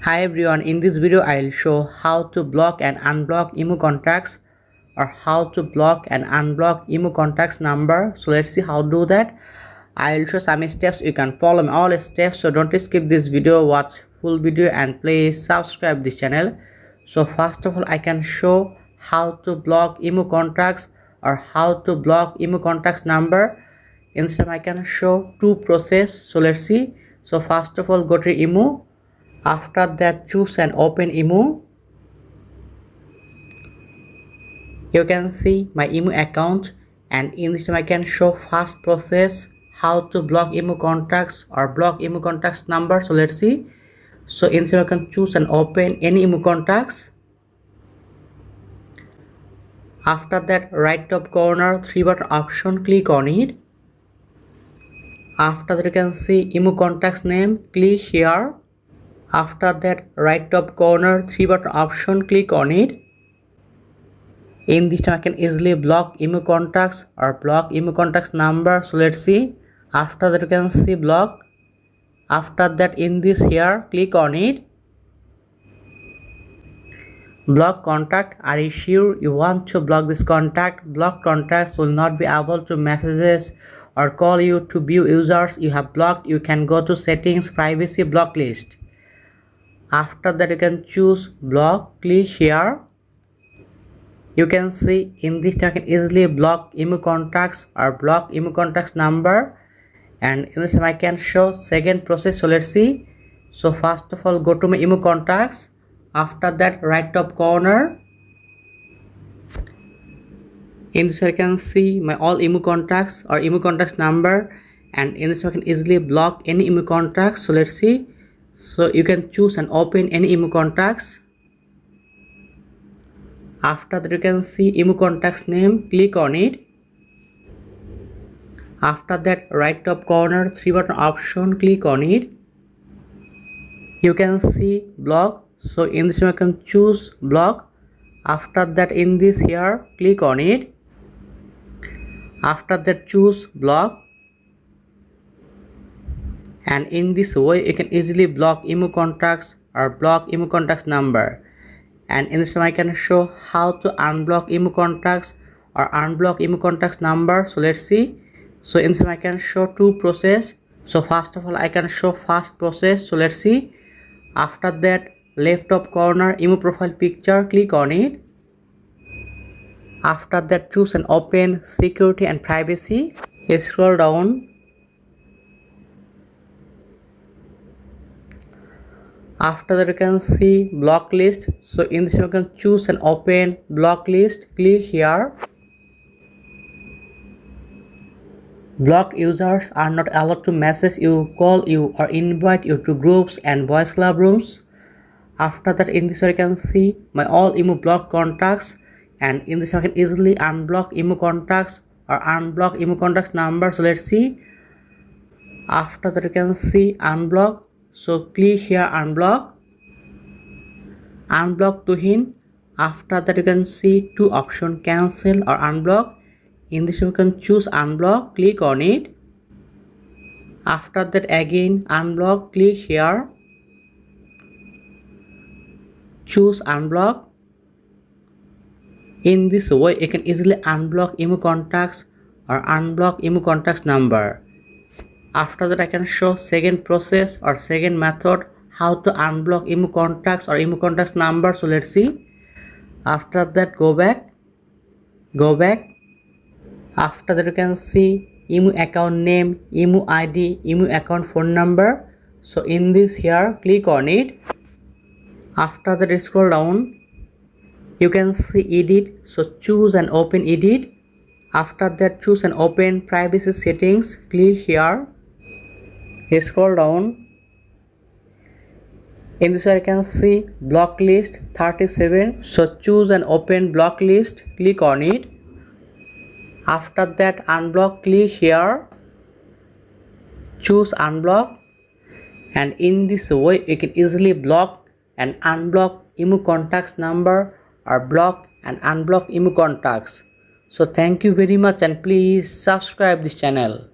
Hi everyone, in this video I'll show how to block and unblock IMO contacts or how to block and unblock IMO contacts number. So let's see how to do that. I'll show some steps. You can follow me all steps, so don't skip this video, watch full video and please subscribe this channel. So first of all, I can show how to block IMO contacts or how to block IMO contacts number. Instead I can show two process. So let's see. So first of all, go to IMO. After that, choose and open IMO. You can see my IMO account, and in this I can show first process how to block IMO contacts or block IMO contacts number. So let's see. So instead I can choose and open any IMO contacts. After that, right top corner three button option, click on it. After that, you can see IMO contacts name, click here. After that, right top corner three button option, click on it. In this time I can easily block IMO contacts or block IMO contacts number. So let's see. After that, you can see block. After that, in this here, click on it. Block contact. Are you sure you want to block this contact? Block contacts will not be able to messages or call you to view users you have blocked. You can go to settings, privacy, block list. After that, you can choose block, click here. You can see in this time I can easily block IMO contacts or block IMO contacts number, and in this time I can show second process. So let's see. So first of all, go to my IMO contacts. After that, right top corner, in this I can see my all IMO contacts or IMO contacts number, and in this I can easily block any IMO contacts. So let's see. So you can choose and open any IMO contacts. After that, you can see IMO contacts name, click on it. After that, right top corner three button option, click on it. You can see block. So in this you can choose block. After that, in this here, click on it. After that, choose block. And in this way you can easily block IMO contacts or block IMO contacts number. And in this way I can show how to unblock IMO contacts or unblock IMO contacts number. So let's see. So in this way I can show two process. So first of all, I can show first process. So let's see. After that, left top corner IMO profile picture, click on it. After that, choose and open security and privacy. Scroll down. After that, you can see block list. So in this you can choose and open block list, click here. Blocked users are not allowed to message you, call you or invite you to groups and voice club rooms. After that, in this you can see my all IMO blocked contacts, and in this you can easily unblock IMO contacts or unblock IMO contacts number. So let's see. After that, you can see unblock. So click here unblock. Unblock to hint. After that, you can see two options, cancel or unblock. In this you can choose unblock, click on it. After that, again unblock, click here. Choose unblock. In this way you can easily unblock IMO contacts or unblock IMO contacts number. After that, I can show second process or second method how to unblock IMO contacts or IMO contacts number. So let's see. After that, go back. After that, you can see IMO account name, IMO ID, IMO account phone number. So in this here, click on it. After that, scroll down. You can see edit. So choose and open edit. After that, choose and open privacy settings, click here. Scroll down. In this I can see block list 37. So choose and open block list, click on it. After that, unblock, click here. Choose unblock, and in this way you can easily block and unblock IMO contacts number or block and unblock IMO contacts. So thank you very much, and please subscribe this channel.